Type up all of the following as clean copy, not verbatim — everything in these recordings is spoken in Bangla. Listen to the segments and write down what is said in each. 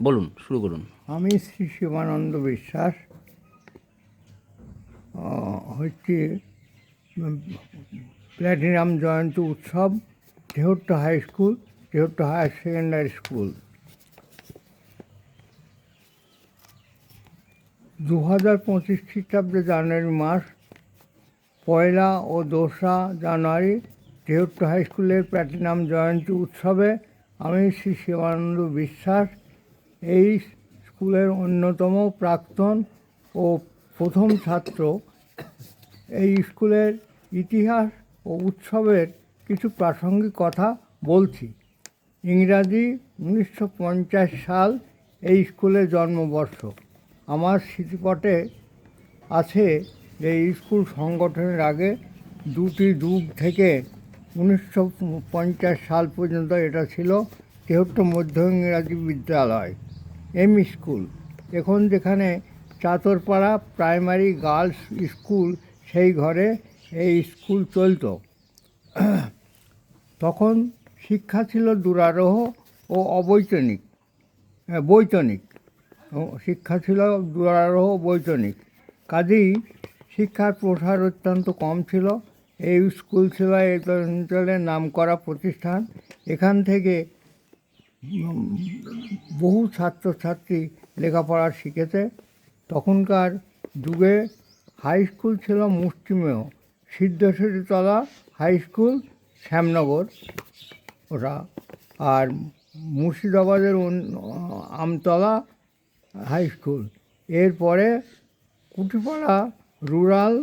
বলুন, শুরু করুন। আমি শ্রী শিবানন্দ বিশ্বাস হচ্ছে প্ল্যাটিনাম জয়ন্তী উৎসব, Tehatta high school, Tehatta higher secondary school. 2025 খ্রিস্টাব্দে জানুয়ারি মাস, 1 ও 2 জানুয়ারি তেহট্ট হাই স্কুলের প্ল্যাটিনাম জয়ন্তী উৎসবে আমি শ্রী শিবানন্দ বিশ্বাস, এই স্কুলের অন্যতম প্রাক্তন ও প্রথম ছাত্র, এই স্কুলের ইতিহাস ও উৎসবের কিছু প্রাসঙ্গিক কথা বলছি। ইংরাজি 1950 সাল এই স্কুলের জন্মবর্ষ। আমার স্মৃতিপটে আছে যে এই স্কুল সংগঠনের আগে দুটি যুগ থেকে 1950 সাল পর্যন্ত এটা ছিল তেহট্ট মধ্য ইংরাজি বিদ্যালয়, এমই স্কুল। এখন যেখানে চাতরপাড়া প্রাইমারি গার্লস স্কুল, সেই ঘরে এই স্কুল চলত। তখন শিক্ষা ছিল দুরারোহ ও অবৈতনিক, বৈতনিক শিক্ষা ছিল দুরারোহ বৈতনিক। কাজেই শিক্ষার প্রসার অত্যন্ত কম ছিল। এই স্কুল ছিল এই অঞ্চলের নামকরা প্রতিষ্ঠান। এখান থেকে বহু ছাত্রছাত্রী লেখাপড়া শিখেছে। তখনকার যুগে হাই স্কুল ছিল মুষ্টিমেয়। সিদ্ধেশ্বরীতলা হাই স্কুল, শ্যামনগর ওটা, আর মুর্শিদাবাদের আমতলা হাই স্কুল। এরপরে কুটিপাড়া রুরাল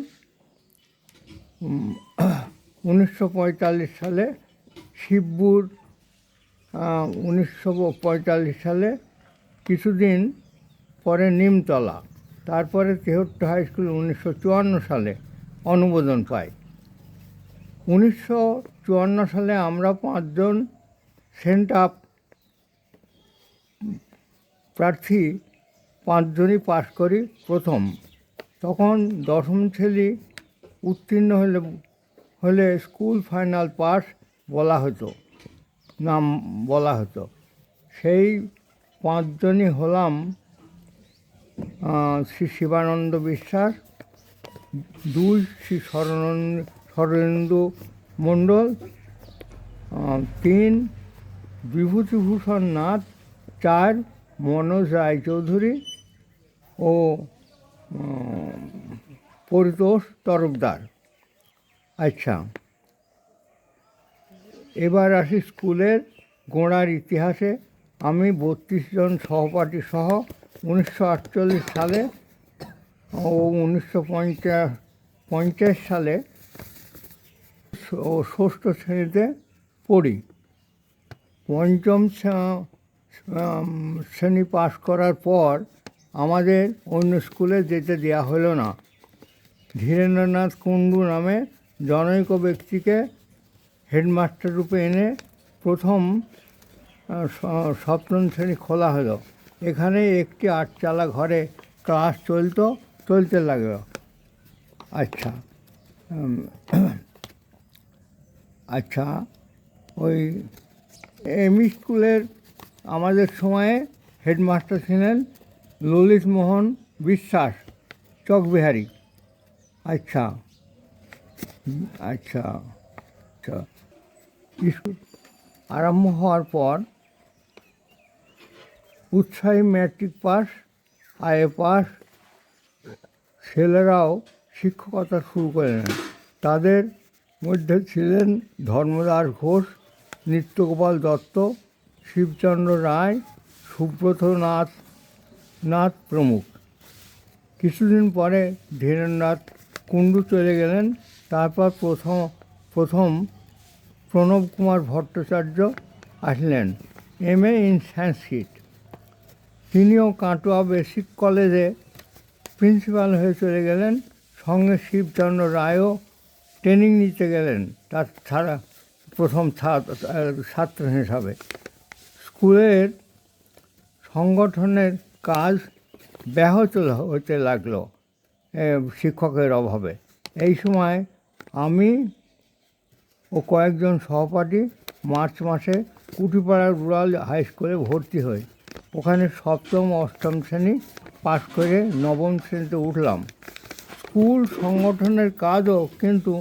1945 সালে, শিবপুর 1945 সালে, কিছুদিন পরে নিমতলা, তারপরে তেহট্ট হাই স্কুল 1954 সালে অনুমোদন পায়। 1954 সালে আমরা 5 জন সেন্ট আপ প্রার্থী 5 জনই পাশ করি প্রথম। তখন 10ম শ্রেণী উত্তীর্ণ হলে স্কুল ফাইনাল পাস বলা হতো, নাম বলা হতো। সেই 5 জনই হলাম শ্রী শিবানন্দ বিশ্বাস, 2 শ্রী শরণেন্দু মণ্ডল, 3 বিভূতিভূষণ নাথ, 4 মনোজ রায়চৌধুরী ও পরিতোষ তরফদার। আচ্ছা, এবার আসি স্কুলের গোড়ার ইতিহাসে। আমি 32 জন সহপাঠী সহ 1948 সালে ও 1950 সালে ষষ্ঠ শ্রেণীতে পড়ি। 5ম শ্রেণী পাস করার পর আমাদের অন্য স্কুলে যেতে দেওয়া হলো না। ধীরেন্দ্রনাথ কুণ্ডু নামে জনৈক ব্যক্তিকে হেডমাস্টার রূপে এনে প্রথম 7ম শ্রেণী খোলা হলো। এখানে একটি 8 চালা ঘরে ক্লাস চলতে লাগলো। আচ্ছা, আচ্ছা, ওই এমই স্কুলের আমাদের সময়ে হেডমাস্টার ছিলেন ললিত মোহন বিশ্বাস চকবিহারী। আচ্ছা আচ্ছা আচ্ছা স্কুল আরম্ভ হওয়ার পর উৎসাহী ম্যাট্রিক পাস, আইএ পাস ছেলেরাও শিক্ষকতা শুরু করলেন। তাদের মধ্যে ছিলেন ধর্মদাস ঘোষ, নিত্যগোপাল দত্ত, শিবচন্দ্র রায়, সুব্রত নাথ প্রমুখ। কিছুদিন পরে ধীরেন্দ্রনাথ কুণ্ডু চলে গেলেন। তারপর প্রথম প্রণব কুমার ভট্টাচার্য আসলেন, MA ইন সংস্কৃত। তিনিও কাটোয়া বেসিক কলেজে প্রিন্সিপাল হয়ে চলে গেলেন। সঙ্গে শিবচন্দ্র রায়ও ট্রেনিং নিতে গেলেন তার প্রথম ছাত্র হিসাবে। স্কুলের সংগঠনের কাজ ব্যাহত হতে লাগলো শিক্ষকের অভাবে। এই সময় আমি ও কয়েকজন সহপাঠী মার্চ মাসে কুটিপাড়া রুরাল হাই স্কুলে ভর্তি হই। ওখানে সপ্তম অষ্টম শ্রেণী পাশ করে নবম শ্রেণীতে উঠলাম। স্কুল সংগঠনের কাজও কিন্তু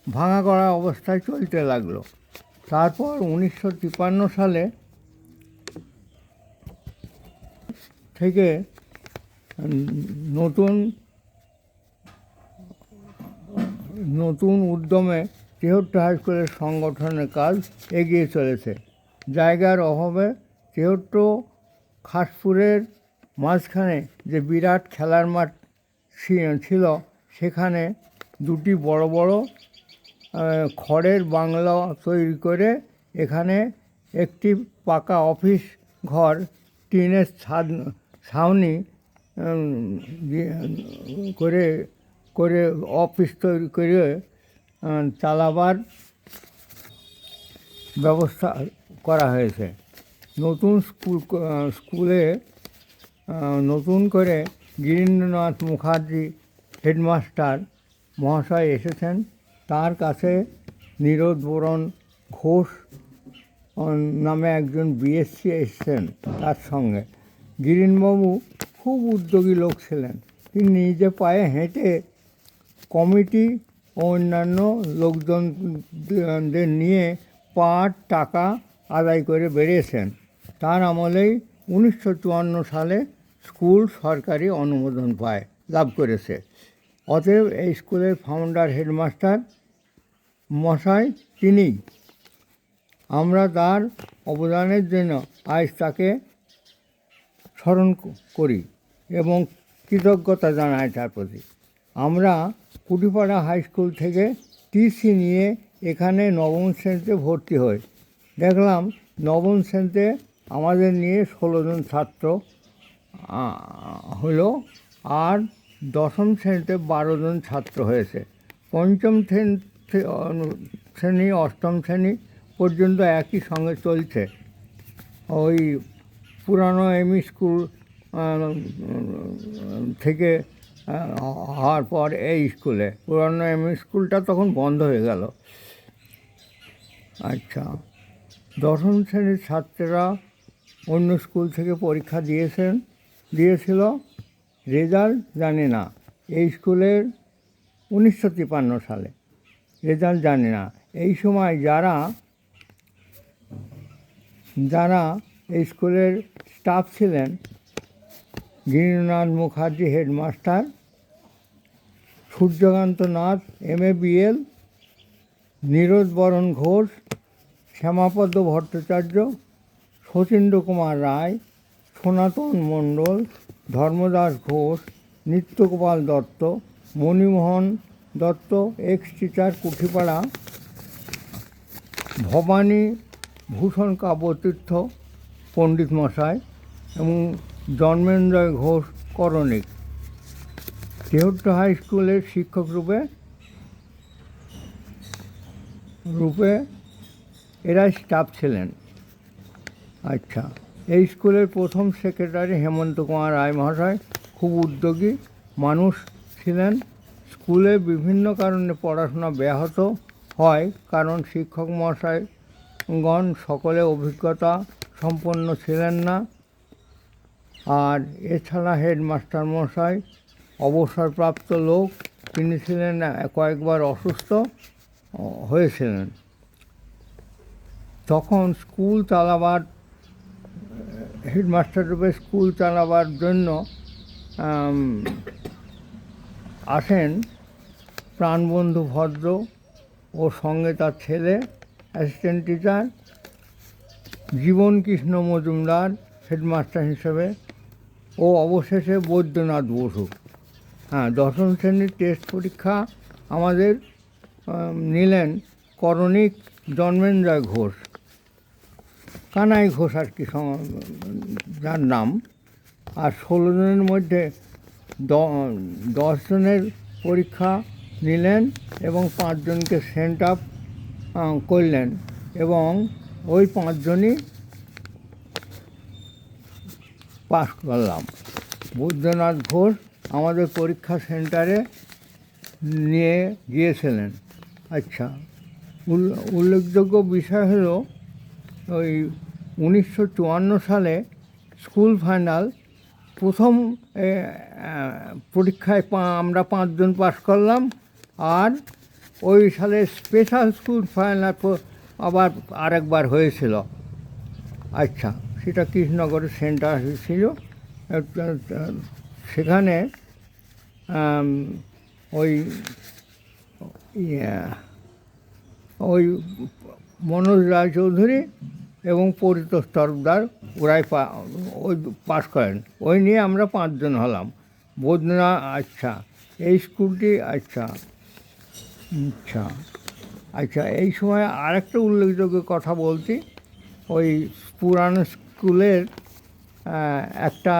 ভাঙা করা অবস্থায় চলতে লাগলো। তারপর 1953 সালে থেকে নতুন নতুন উদ্যমে তেহট্ট হাই স্কুলের সংগঠনের কাজ এগিয়ে চলেছে। জায়গার অভাবে তেহট্ট খাসপুরের মাঝখানে যে বিরাট খেলার মাঠ ছিল, সেখানে দুটি বড় বড় খড়ের বাংলো তৈরি করে এখানে একটি পাকা অফিস ঘর, টিনের ছাউনি করে করে অফিস তৈরি করে চালাবার ব্যবস্থা করা হয়েছে। নতুন স্কুলে নতুন করে গিরীন্দ্রনাথ মুখার্জি হেডমাস্টার মহাশয় এসেছেন। তার কাছে নীরদবরণ ঘোষ নামে একজন বিএসসি এসেছেন তার সঙ্গে। গিরীনবাবু খুব উদ্যোগী লোক ছিলেন। তিনি নিজে পায়ে হেঁটে কমিটি ও অন্যান্য লোকজনদের নিয়ে পাট টাকা আদায় করে বেরিয়েছেন। তার আমলেই 1954 সালে স্কুল সরকারি অনুমোদন লাভ করেছে। অতএব এই স্কুলের ফাউন্ডার হেডমাস্টার মশাই তিনিই। আমরা তার অবদানের জন্য আজ তাকে স্মরণ করি এবং কৃতজ্ঞতা জানাই তার প্রতি। আমরা কুটিপাড়া হাই স্কুল থেকে টিসি নিয়ে এখানে নবম শ্রেণীতে ভর্তি হই। দেখলাম নবম শ্রেণীতে আমাদের নিয়ে 16 জন ছাত্র হলো, আর দশম শ্রেণীতে 12 জন ছাত্র হয়েছে। পঞ্চম শ্রেণী অষ্টম শ্রেণী পর্যন্ত একই সঙ্গে চলছে। ওই পুরানো এমই স্কুল থেকে হওয়ার পর এই স্কুলে, পুরানো এমই স্কুলটা তখন বন্ধ হয়ে গেল। আচ্ছা, দশম শ্রেণীর ছাত্ররা অন্য স্কুল থেকে পরীক্ষা দিয়েছিল, রেজাল্ট জানি না। এই স্কুলের 1953 সালে রেজাল্ট জানি না। এই সময় যারা এই স্কুলের স্টাফ ছিলেন, Girindranath Mukherjee headmaster, Suryakanta Nath MA BL, Niradbaran Ghosh, Shyamapada Bhattacharya, Sachindra Kumar Roy, Sanatan Mondal, Dharmadas Ghosh, Nityagopal Dutta, Manimohan Dutta, ex teacher Kuthipara, Bhabani Bhushan Kabyatirtha পণ্ডিত মশাই এবং জন্মেঞ্জয় ঘোষ করণিক তেহট্ট হাই স্কুলের শিক্ষক রূপে এরা স্টাফ ছিলেন। আচ্ছা, এই স্কুলের প্রথম সেক্রেটারি হেমন্ত কুমার রায় মহাশয় খুব উদ্যোগী মানুষ ছিলেন। স্কুলে বিভিন্ন কারণে পড়াশোনা ব্যাহত হয়, কারণ শিক্ষক মহাশয়গণ সকলে অভিজ্ঞতা সম্পন্ন ছিলেন না। আর এছাড়া হেডমাস্টার মশাই অবসরপ্রাপ্ত লোক, তিনি ছিলেন কয়েকবার অসুস্থ হয়েছিলেন। তখন স্কুল চালাবার, হেডমাস্টার রূপে স্কুল চালাবার জন্য আসেন প্রাণবন্ধু ভদ্র ও সঙ্গে তার ছেলে অ্যাসিস্ট্যান্ট টিচার জীবন কৃষ্ণ মজুমদার হেডমাস্টার হিসেবে, ও অবশেষে বৈদ্যনাথ বসু। দশম শ্রেণীর টেস্ট পরীক্ষা আমাদের নিলেন করণিক জন্মেঞ্জয় ঘোষ, কানাই ঘোষ আর কি যার নাম। আর 16 জনের মধ্যে 10 জনের পরীক্ষা নিলেন এবং 5 জনকে সেন্ট আপ করলেন, এবং ওই 5 জনই পাস করলাম। বৈদ্যনাথ ঘোষ আমাদের পরীক্ষা সেন্টারে নিয়ে গিয়েছিলেন। আচ্ছা, উল্লেখযোগ্য বিষয় হলো ওই 1954 সালে স্কুল ফাইনাল প্রথম পরীক্ষায় আমরা 5 জন পাস করলাম। আর ওই সালে স্পেশাল স্কুল ফাইনাল আবার আরেকবার হয়েছিল। আচ্ছা, সেটা কৃষ্ণনগরে সেন্টার ছিল। সেখানে ওই ওই মনোজ রায়চৌধুরী এবং পরিতোষ তরফদার ওরাই ওই পাস করেন। ওই নিয়ে আমরা 5 জন হলাম। বদনা, আচ্ছা এই স্কুলটি, আচ্ছা আচ্ছা আচ্ছা এই সময় আরেকটা উল্লেখযোগ্য কথা বলছি। ওই পুরানো স্কুলের একটা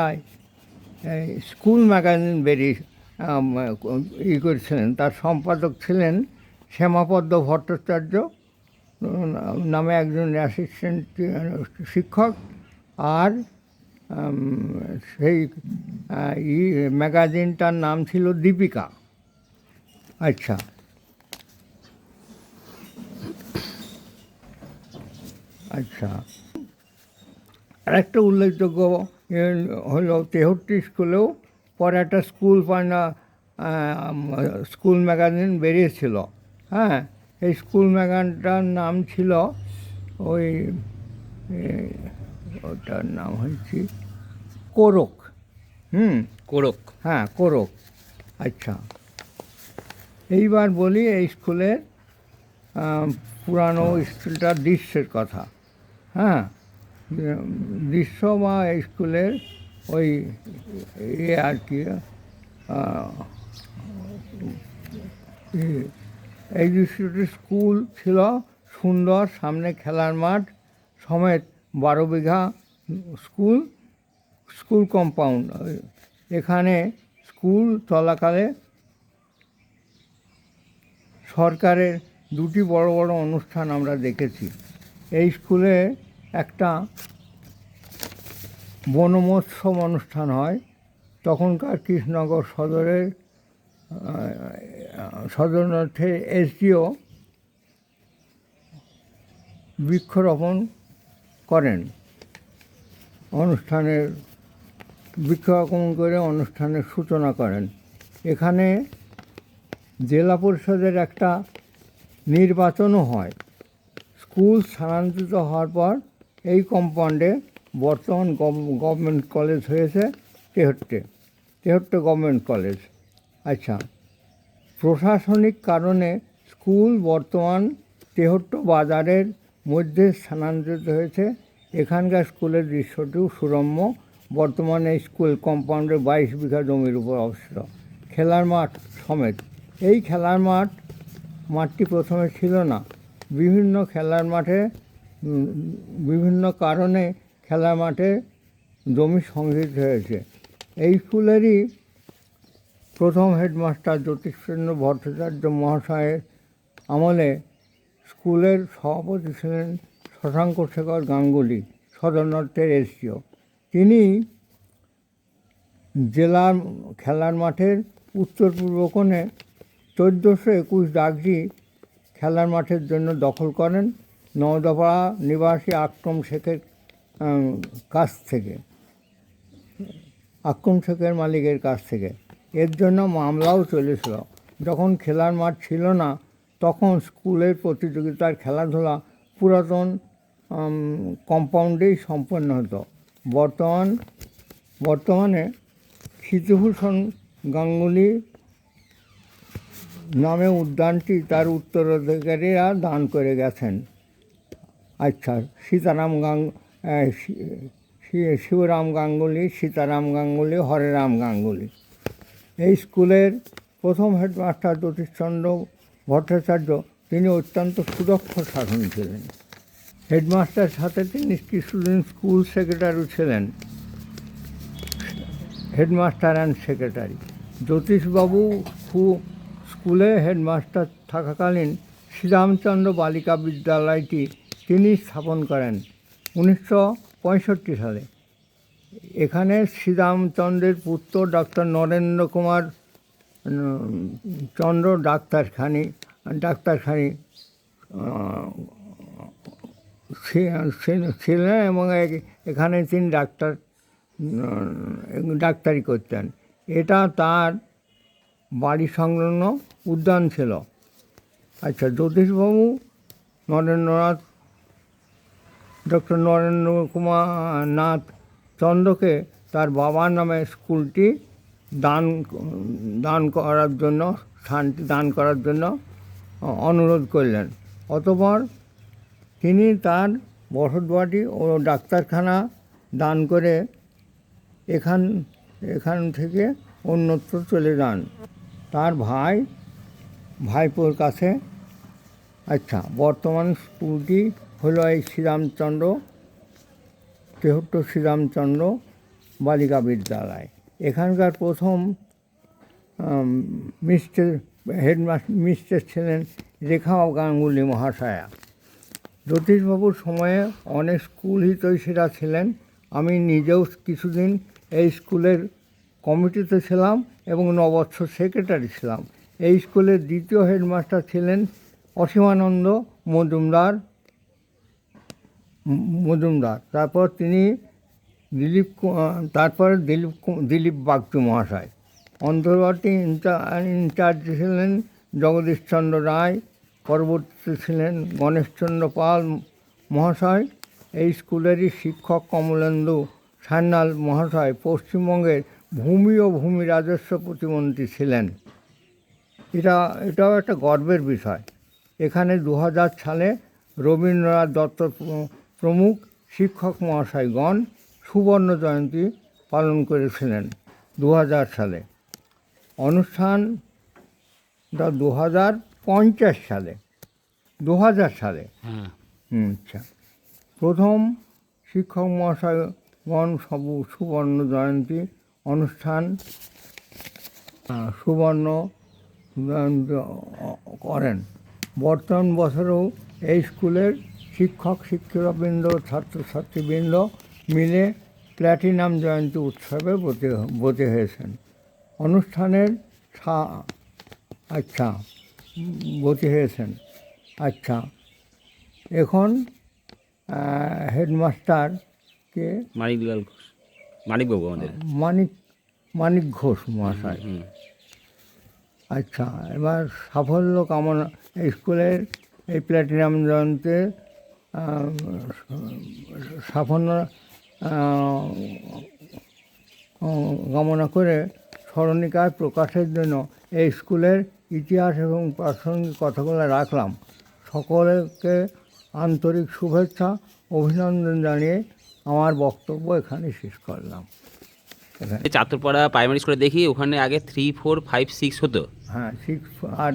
স্কুল ম্যাগাজিন বেরিয়ে করেছিলেন। তার সম্পাদক ছিলেন শ্যামাপদ্ম ভট্টাচার্য নামে একজন অ্যাসিস্ট্যান্ট শিক্ষক। আর সেই ম্যাগাজিনটার নাম ছিল দীপিকা। আচ্ছা, আচ্ছা আরেকটা উল্লেখযোগ্য হলো 63 স্কুলেও পরে একটা স্কুল ম্যাগাজিন বেরিয়েছিল। হ্যাঁ, এই স্কুল ম্যাগাজিনটার নাম ছিল ওই ওটার নাম হচ্ছে কোরক। কোরক, হ্যাঁ কোরক। আচ্ছা, এইবার বলি এই স্কুলের পুরানো স্কুলটার দৃশ্যের কথা। হ্যাঁ, দৃশ্য বা স্কুলের ওই আর কি এই দৃশ্যটি স্কুল ছিল সুন্দর, সামনে খেলার মাঠ সমেত 12 বিঘা স্কুল কম্পাউন্ড। এখানে স্কুল চলাকালে সরকারের 2টি বড় বড় অনুষ্ঠান আমরা দেখেছি। এই স্কুলে একটা বনমোৎসব অনুষ্ঠান হয়। তখনকার কৃষ্ণনগর সদরের এসডিও বৃক্ষরোপণ করেন। বৃক্ষরোপণ করে অনুষ্ঠানের সূচনা করেন। এখানে জেলা পরিষদের একটা নির্বাচনও হয়। স্কুল স্থানান্তরিত হওয়ার পর এই কম্পাউন্ডে বর্তমান গভর্নমেন্ট কলেজ হয়েছে তেহট্টে গভর্নমেন্ট কলেজ। আচ্ছা, প্রশাসনিক কারণে স্কুল বর্তমান তেহট্ট বাজারের মধ্যে স্থানান্তরিত হয়েছে। এখানকার স্কুলের দৃশ্যটিও সুরম্য। বর্তমানে এই স্কুল কম্পাউন্ডে 22 বিঘা জমির উপর অবস্থিত, খেলার মাঠ সমেত। এই খেলার মাঠটি প্রথমে ছিল না। বিভিন্ন খেলার মাঠে বিভিন্ন কারণে খেলার মাঠে জমি সংগৃহীত হয়েছে। এই স্কুলেরই প্রথম হেডমাস্টার জ্যোতিষচন্দ্র ভট্টাচার্য মহাশয়ের আমলে স্কুলের সভাপতি ছিলেন শশাঙ্ক শেখর গাঙ্গুলি, সদর নর্থের এসডিও। তিনি জেলার খেলার মাঠের উত্তর পূর্ব কোণে 1421 দাগটি খেলার মাঠের জন্য দখল করেন নওদাপাড়া নিবাসী আকরম শেখের মালিকের কাছ থেকে। এর জন্য মামলাও চলেছিল। যখন খেলার মাঠ ছিল না, তখন স্কুলের প্রতিযোগিতার খেলাধুলা পুরাতন কম্পাউন্ডেই সম্পন্ন হতো। বর্তমানে ক্ষিতিভূষণ গাঙ্গুলি নামে উদ্যানটি তার উত্তরাধিকারীরা দান করে গেছেন। আচ্ছা, শিবরাম গাঙ্গুলি, সীতারাম গাঙ্গুলি, হরেরাম গাঙ্গুলি। এই স্কুলের প্রথম হেডমাস্টার জ্যোতিষচন্দ্র ভট্টাচার্য, তিনি অত্যন্ত সুদক্ষ সাধন ছিলেন। হেডমাস্টার সাথে তিনি কিছুদিন স্কুল সেক্রেটারিও ছিলেন, হেডমাস্টার অ্যান্ড সেক্রেটারি। জ্যোতিষবাবু স্কুলে হেডমাস্টার থাকাকালীন শ্রীরামচন্দ্র বালিকা বিদ্যালয়টি তিনি স্থাপন করেন 1965 সালে। এখানে শ্রীরামচন্দ্রের পুত্র ডক্টর নরেন্দ্র কুমার চন্দ্র ডাক্তারখানি ছিলেন এবং এখানে তিনি ডাক্তার ডাক্তারি করতেন। এটা তার বাড়ি সংলগ্ন উদ্যান ছিল। আচ্ছা, জ্যোতিষবাবু নরেন্দ্রনাথ, ডক্টর নরেন্দ্র কুমার নাথ চন্দ্রকে তার বাবার নামে স্কুলটি দান করার জন্য, স্থানটি দান করার জন্য অনুরোধ করলেন। অতঃপর তিনি তার বসতবাড়ি ও ডাক্তারখানা দান করে এখান থেকে অন্যত্র চলে যান তার ভাইপোর কাছে। আচ্ছা, বর্তমান স্কুলটি হলো এই শ্রীরামচন্দ্র, তেহট্ট শ্রীরামচন্দ্র বালিকা বিদ্যালয়। এখানকার প্রথম মিস্ট্রেস ছিলেন রেখা গাঙ্গুলি মহাশয়া। জ্যোতিষবাবুর সময়ে অনেক স্কুল হিতৈষীরা ছিলেন। আমি নিজেও কিছুদিন এই স্কুলের কমিটিতে ছিলাম এবং নবৎসর সেক্রেটারি ছিলাম। এই স্কুলের দ্বিতীয় হেডমাস্টার ছিলেন অসীমানন্দ মজুমদার। তারপর তিনি দিলীপ বাগচু মহাশয়। অন্তর্বর্তী ইনচার্জ ছিলেন জগদীশচন্দ্র রায়। পরবর্তীতে ছিলেন গণেশচন্দ্র পাল মহাশয়। এই স্কুলেরই শিক্ষক কমলেন্দু সান্যাল মহাশয় পশ্চিমবঙ্গের ভূমি ও ভূমি রাজস্ব প্রতিমন্ত্রী ছিলেন। এটাও একটা গর্বের বিষয়। এখানে 2000 সালে রবীন্দ্রনাথ দত্ত প্রমুখ শিক্ষক মহাশয়গণ সুবর্ণ জয়ন্তী পালন করেছিলেন 2000 সালে। অনুষ্ঠানটা 2050 সালে, 2000 সালে। আচ্ছা, প্রথম শিক্ষক মহাশয়গণ সুবর্ণ জয়ন্তী অনুষ্ঠান করেন। বর্তমান বছরেও এই স্কুলের শিক্ষকবৃন্দ, ছাত্রছাত্রীবৃন্দ মিলে প্ল্যাটিনাম জয়ন্তী উৎসবে ব্রতী হয়েছেন। অনুষ্ঠানের আচ্ছা, এখন হেডমাস্টারকে মানিকবাবু আমাদের মানিক ঘোষ মহাশয়। আচ্ছা, এবার সাফল্য কামনা স্কুলের এই প্ল্যাটিনাম জয়ন্তীতে সাফল্য কামনা করে স্মরণিকায় প্রকাশের জন্য এই স্কুলের ইতিহাস এবং প্রাসঙ্গিক কথাগুলো রাখলাম। সকলকে আন্তরিক শুভেচ্ছা, অভিনন্দন জানিয়ে আমার বক্তব্য এখানে শেষ করলাম। চাতুরপাড়া প্রাইমারি স্কুলে দেখি ওখানে আগে 3, 4, 5, 6 হতো। হ্যাঁ, 6 আর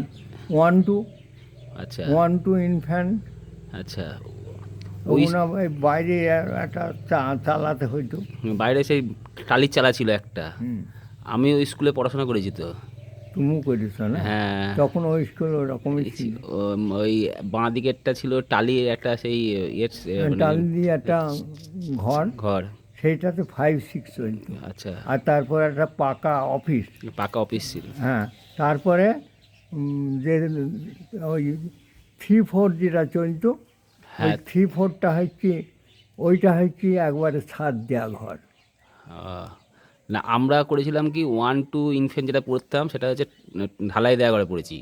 1, 2। আচ্ছা, 1, 2 ইনফ্যান্ট। আচ্ছা, ওই বাইরে একটা চালাতে হইতো, বাইরে সেই টালির চালা ছিল একটা। আমি ওই স্কুলে পড়াশোনা করেছি তো। তুমিও করেছ না? হ্যাঁ, তখন ওই স্কুল ওরকমই ছিল। ওই বাঁ দিকেরটা ছিল টালির একটা সেই টালি দিয়ে একটা ঘর, সেইটাতে 5, 6 চলতো। আচ্ছা, আর তারপরে একটা পাকা অফিস ছিল। হ্যাঁ, তারপরে যে ওই 3, 4 যেটা চলতো, ওই 3, 4টা ওইটা হচ্ছে একবারে ছাদ দেওয়া ঘর। না, আমরা করেছিলাম কি 1, 2 ইনফেন্ট যেটা পড়তাম সেটা হচ্ছে ঢালাই দেওয়া ঘরে পড়েছি।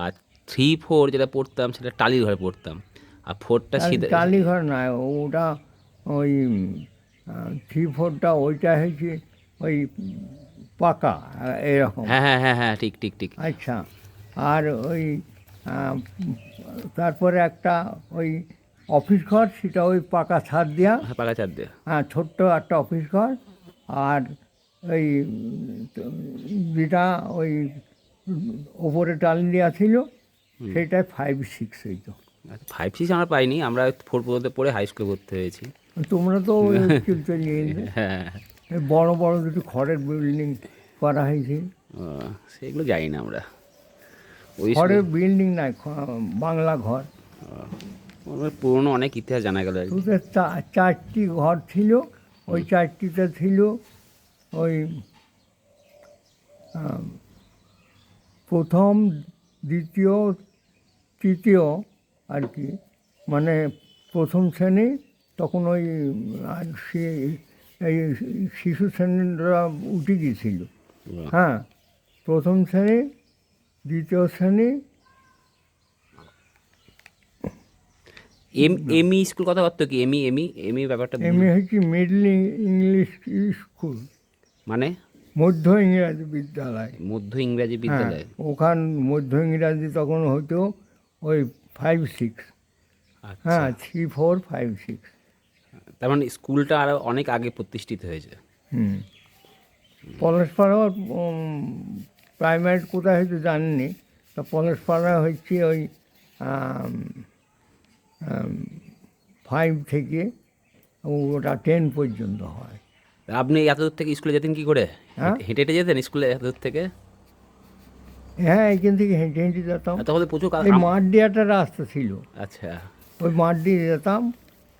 আর 3, 4 যেটা পড়তাম সেটা টালির ঘরে পড়তাম। আর 4টা টালি ঘর নয়, ওটা ওই 3, 4টা ওইটা হচ্ছে ওই পাকা এরকম। হ্যাঁ, ঠিক। আচ্ছা, আর ওই তারপরে একটা ওই অফিস ঘর, সেটা ওই পাকা ছাদ দেওয়া। হ্যাঁ, ছোট্ট একটা অফিস ঘর। আর ওই যেটা ওই ওপরে টালি দেওয়া ছিল সেটাই 5, 6 হইতো। 5, 6 আমরা পাইনি, আমরা 4 পর্যন্ত পড়ে হাই স্কুলে ভর্তি হয়েছি। তোমরা তো ওই স্কুল চলে গেলে। হ্যাঁ, বড় দুটো ঘরের বিল্ডিং করা হয়েছে। সেগুলো যাই না আমরা। ওই ঘরের বিল্ডিং নাই, বাংলা ঘর। পুরনো অনেক ইতিহাস জানা গেল। তোদের 4টি ঘর ছিল। ওই 4টিতে ছিল ওই প্রথম, দ্বিতীয়, তৃতীয় আর কি, মানে প্রথম শ্রেণী। তখন ওই এই শিশু শ্রেণীরা উঠে গিয়েছিল। হ্যাঁ, প্রথম শ্রেণী, দ্বিতীয় শ্রেণী, এমই স্কুল কথা করতো কি? এমই ব্যাপারটা এমনি হচ্ছে মিডল ইংলিশ স্কুল, মানে মধ্য ইংরাজি বিদ্যালয়। মধ্য ইংরাজি হ্যাঁ, বিদ্যালয়। ওখান মধ্য ইংরাজি তখন হতো ওই 5-6। আচ্ছা, হ্যাঁ, 3-4-5-6। তার মানে স্কুলটা আরো অনেক আগে প্রতিষ্ঠিত হয়েছে। হুম, পলাশপাড়া প্রাইমারি কোথায় হয়তো জানেননি, তা পলাশপাড়া হচ্ছে ওই 5 থেকে ওটা 10 পর্যন্ত হয়। তা আপনি এত দূর থেকে স্কুলে যেতেন কি করে? হ্যাঁ, হেঁটে হেঁটে যেতেন স্কুলে এত দূর থেকে? হ্যাঁ, এখান থেকে হেঁটে হেঁটে যেতাম। আর তখন তো প্রচুর এই মাঠ দিয়ে একটা রাস্তা ছিল, আচ্ছা, ওই মাঠ দিয়ে যেতাম,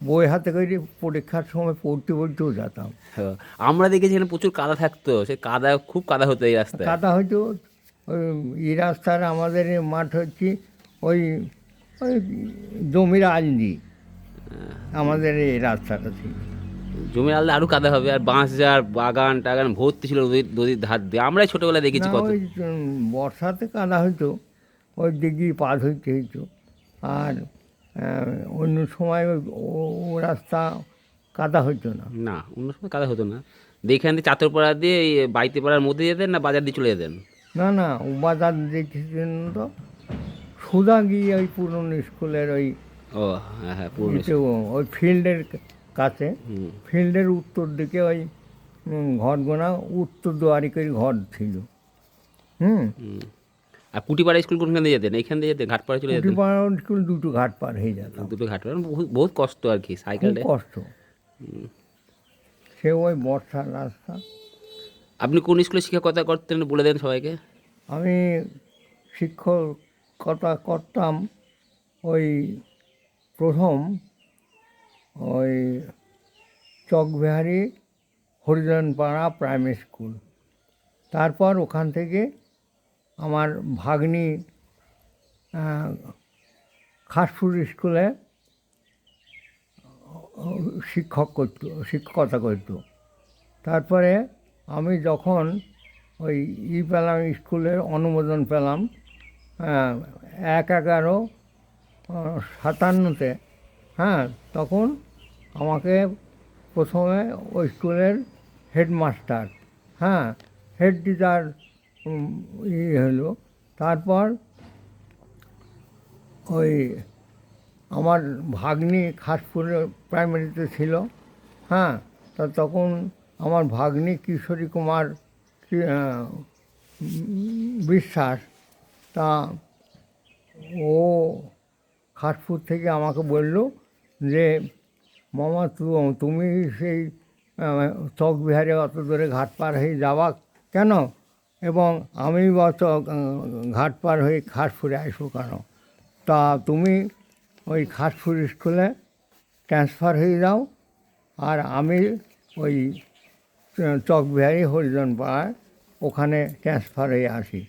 বই হাতে করে পরীক্ষার সময় পড়তে পড়তেও যেতাম। হ্যাঁ, আমরা দেখেছি এখানে প্রচুর কাদা থাকতো, সে কাদা খুব কাদা হতো এই রাস্তায়। কাদা হয়তো ওই এই রাস্তার আমাদের এই মাঠ হচ্ছে ওই ওই জমির আল দিয়ে আমাদের এই রাস্তাটা ছিল। জমির আলাদা আরও কাদা হবে, আর বাঁশঝাড় বাগান টাগান ভর্তি ছিল নদীর ধার দিয়ে। আমরাই ছোটোবেলায় দেখেছি না, কত। ওই বর্ষাতে কাদা হইতো, ওই দিকে পা ধুইতে হইতো। আর অন্য সময় ও রাস্তা কাদা হইতো না। না, অন্য সময় কাদা হতো না। দেখে আনতে চাতরপাড়া দিয়ে এই বাড়িতে পাড়ার মধ্যে যেতেন, না বাজার দিয়ে চলে যেতেন? না, না, ও বাজার দেখেছেন তো, সোজা গিয়ে ওই পুরনো স্কুলের ওই ও হ্যাঁ হ্যাঁ, পুরনো ইতে ওই ফিল্ডের কাছে, হুম ফিল্ডের উত্তর দিকে ওই ঘরগোনা উত্তর দুয়ারি করে ঘর ছিল। হুম, হুম। আর কুটিপাড়া স্কুল কোনখান দিয়ে যেতেন? এইখান দিয়ে যেতেন, ঘাটপাড়া চলে যেতেন? কুটিপাড়া স্কুল দুটো ঘাট পার হয়ে যেতাম, দুটো ঘাটপাড়া, বহুত বহুত কষ্ট আর কি, খুব সাইকেলটা। কষ্ট। সে ওই বর্ষার রাস্তা। আপনি কোন স্কুলে শিক্ষকতা করতেন বলে দেন সবাইকে। আমি শিক্ষকতা করতাম ওই প্রথম ওই চকবিহারি হরিজনপাড়া প্রাইমারি স্কুল। তারপর ওখান থেকে আমার ভাগ্নি খাসপুর স্কুলে শিক্ষকতা করতো। তারপরে আমি যখন ওই পেলাম, স্কুলের অনুমোদন পেলাম 1/11/57, হ্যাঁ, তখন আমাকে প্রথমে ওই স্কুলের হেডমাস্টার, হ্যাঁ, হেড টিচার হলো। তারপর ওই আমার ভাগ্নি খাসপুরে প্রাইমারিতে ছিল। হ্যাঁ, তা তখন আমার ভাগ্নি কিশোরী কুমার বিশ্বাস, তা ও খাসপুর থেকে আমাকে বলল যে মামা তুমি সেই চকবিহারে অত দূরে ঘাট পার হয়ে যাওয়া কেন, এবং আমি বা ঘাট পার হয়ে খাসপুরে আসবো কেন, তা তুমি ওই খাসপুর স্কুলে ট্রান্সফার হয়ে যাও, আর আমি ওই চকবিহারি হরিজন পাড়ায় ওখানে ট্রান্সফার হয়ে আসি।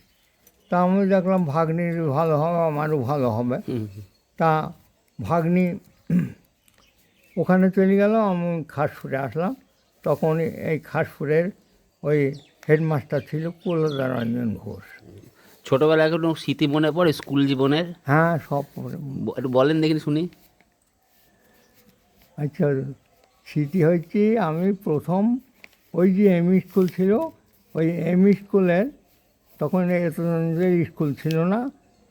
তা আমি দেখলাম ভাগ্নির ভালো হবে, আমারও ভালো হবে। তা ভাগ্নি ওখানে চলে গেল, আমি খাসপুরে আসলাম। তখন এই খাসপুরের ওই হেডমাস্টার ছিল কুলদারঞ্জন ঘোষ। ছোটোবেলায় কোনো স্মৃতি মনে পড়ে স্কুল জীবনের? হ্যাঁ, সব। একটু বলেন দেখিনি শুনি। আচ্ছা, স্মৃতি হচ্ছে আমি প্রথম ওই যে এমই স্কুল ছিল, ওই এমই স্কুলের তখন এত স্কুল ছিল না,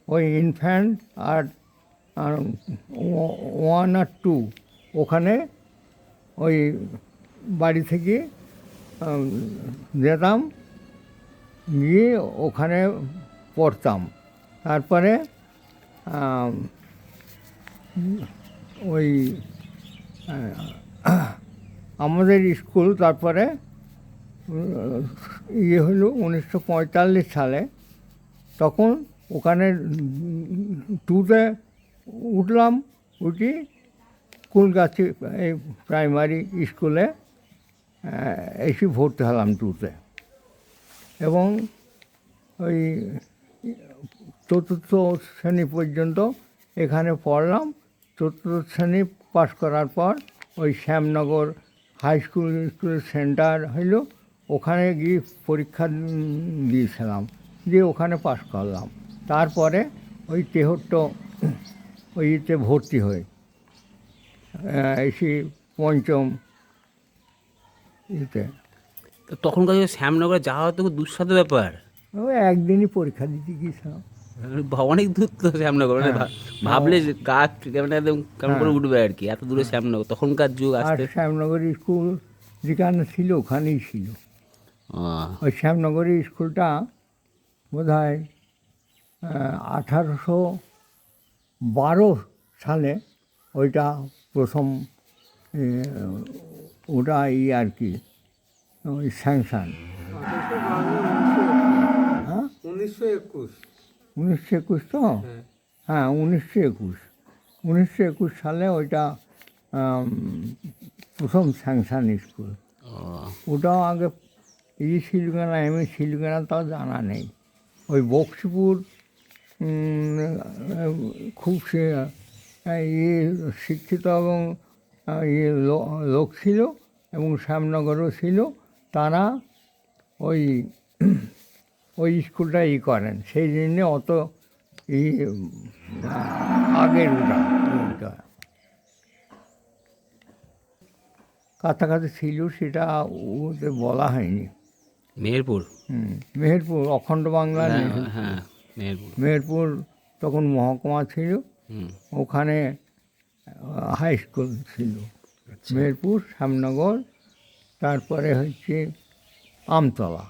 ওই ইনফ্যান্ট আর 1 আর 2 ওখানে ওই বাড়ি থেকে যেতাম, গিয়ে ওখানে পড়তাম। তারপরে ওই আমাদের স্কুল তারপরে হলো 1945 সালে, তখন ওখানে 2তে উঠলাম, উঠি কুলগাছি এই প্রাইমারি স্কুলে এসে ভর্তি হলাম 2তে, এবং ওই 4র্থ শ্রেণী পর্যন্ত এখানে পড়লাম। 4র্থ শ্রেণী পাস করার পর ওই শ্যামনগর হাই স্কুলের সেন্টার হইলো, ওখানে গিয়ে পরীক্ষা দিয়েছিলাম, দিয়ে ওখানে পাস করলাম। তারপরে ওই তেহট্ট ওই ইতে ভর্তি হই, এসি পঞ্চম ইতে। তো তখনকার যে শ্যামনগরে যাওয়া তো খুব দুঃসাধ্য ব্যাপার। ওই একদিনই পরীক্ষা দিতে গিয়েছিলাম। অনেক দূর তো শ্যামনগর, মানে হ্যাঁ। ভাবলে যে গা কেমন একদম কেমন করে হ্যাঁ। উঠবে আর কি, এত দূরে শ্যামনগর তখনকার যুগ আর আসতে। শ্যামনগরী স্কুল যেখানে ছিল ওখানেই ছিল। ও, ওই শ্যামনগরী স্কুলটা বোধ হয় 1812 সালে ওইটা প্রথম ওটা আর কি ওই স্যাংশন। হ্যাঁ, 1921। 1921 তো, হ্যাঁ 1921 সালে ওইটা প্রথম স্যাংশন স্কুল। ও, ওটাও আগে ছিল কিনা, ছিল কিনা তাও জানা নেই। ওই বক্সিপুর খুব শিক্ষিত এবং লোক ছিল, এবং শ্যামনগরও ছিল। তারা ওই ওই স্কুলটা করেন, সেই জন্যে অত আগের ওটা কাছাকাছি ছিল, সেটা ওদের বলা হয়নি। মেহেরপুর। মেহেরপুর অখণ্ড বাংলা হ্যাঁ, হ্যাঁ, মেহেরপুর। মেহেরপুর তখন মহকুমা ছিল, হুম, ওখানে হাই স্কুল ছিল। আচ্ছা। মেহেরপুর, শ্যামনগর, তারপরে হচ্ছে আমতলা।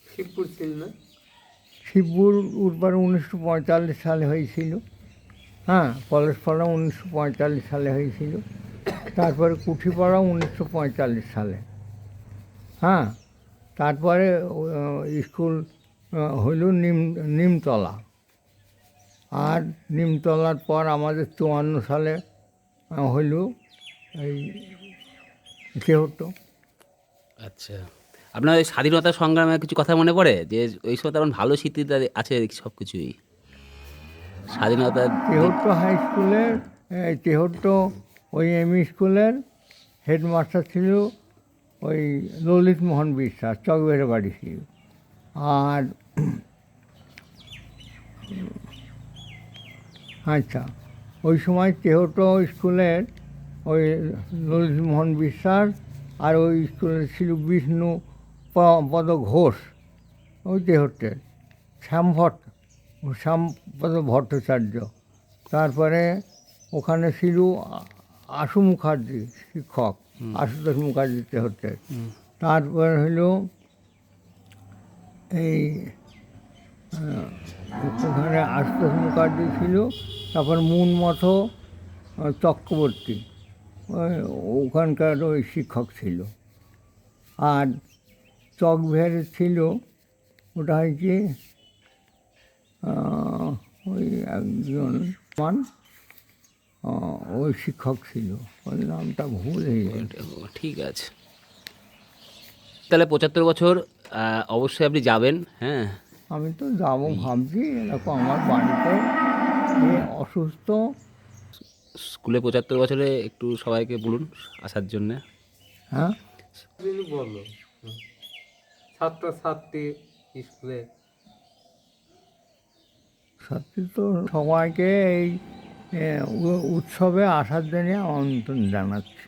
শিবপুর ছিল না? শিবপুর উঠবার 1945 সালে হয়েছিল। হ্যাঁ, পলাশপাড়া 1945 সালে হয়েছিল। তারপরে কুঠিপাড়া 1945 সালে। হ্যাঁ, তারপরে স্কুল হইল নিমতলা। আর নিমতলার পর আমাদের 54 সালে হইল এই তেহট্ট। আচ্ছা, আপনার ওই স্বাধীনতা সংগ্রামের কিছু কথা মনে পড়ে? যে ওই সময় তেমন ভালো স্মৃতি আছে সব কিছুই স্বাধীনতা। তেহট্ট হাই স্কুলের তেহট্ট ওই এমই স্কুলের হেডমাস্টার ছিল ওই ললিত মোহন বিশ্বাস, চকবেড়ে বাড়ি ছিল। আর আচ্ছা, ওই সময় তেহট্ট স্কুলের ওই ললিত মোহন বিশ্বাস, আর ওই স্কুলে ছিল বিষ্ণু পদ ঘোষ, ওই তেহট্টের শ্যামপদ ভট্টাচার্য। তারপরে ওখানে ছিল আশু মুখার্জি শিক্ষক, আশুতোষ মুখার্জি তেহট্টের। তারপরে হইল এই ওখানে আশুতোষ মুখার্জি ছিল। তারপর মুনমথ চক্রবর্তী ওখানকার ওই শিক্ষক ছিল। আর চকভেড়ে ছিল ওটা হচ্ছে ওই একজন ওই শিক্ষক ছিল, ওই নামটা ভুল হয়ে গেছে। ঠিক আছে, তাহলে 75 বছর অবশ্যই আপনি যাবেন। হ্যাঁ, আমি তো যাবো ভাবছি। এরকম আমার বাড়িতে অসুস্থ। স্কুলে 75 বছরে একটু সবাইকে বলুন আসার জন্যে। হ্যাঁ, তুমি বলো। ছাত্রছাত্রী স্কুলে সত্যি তো সবাইকে এই উৎসবে আসার জন্য আমন্ত্রণ জানাচ্ছি।